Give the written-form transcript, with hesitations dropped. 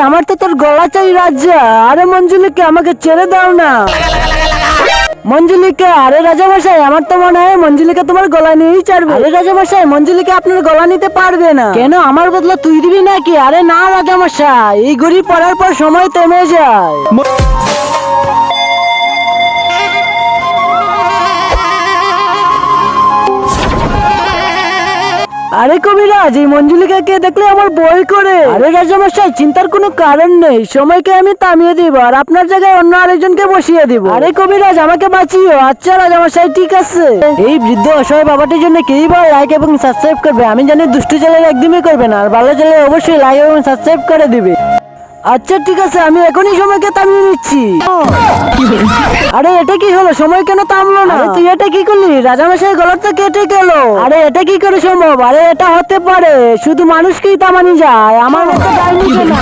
আমার তো তোর গলা চাই রাজা। আরে মঞ্জুলিকা আমাকে ছেড়ে দাও না। মঞ্জুলিকা, আরে রাজামশাই আমার তো মনে হয় মঞ্জুলিকা তোমার গলা নিয়েই ছাড়বে। আরে রাজামশাই, মঞ্জুলিকা আপনার গলা নিতে পারবে না। কেন, আমার বদলা তুই দিবি নাকি? আরে না রাজামশাই, এই ঘড়ি পড়ার পর সময় থেমে যায়। আরে কবিরাজ, এই মঞ্জুলিকাকে দেখলে আমার ভয় করে। আরে রাজামশাই, চিন্তার কোনো কারণ নেই, সময়কে আমি থামিয়ে দিব আর আপনার জায়গায় অন্য আরেকজনকে বসিয়ে দিব। আরে কবিরাজ, আমাকে বাঁচিও। আচ্ছা রাজামশাই, ঠিক আছে। এই বৃদ্ধ অসহায় বাবাটির জন্য কেই বা লাইক এবং সাবস্ক্রাইব করবে? আমি জানি দুষ্টু চ্যানেল একদমই করবে না, আর ভালো চ্যানেল অবশ্যই লাইক এবং সাবস্ক্রাইব করে দিবে। আচ্ছা ঠিক আছে, আমি এখনই সময়কে থামিয়ে নিচ্ছি। আরে এটা কি হলো, সময় কেন থামলো না? তুই এটা কি করলি? রাজামশাই গলাটা কেটে গেল। আরে এটা কি করে সম্ভব? আরে এটা হতে পারে, শুধু মানুষকেই থামানি যায়, আমার মতো যায়নি না।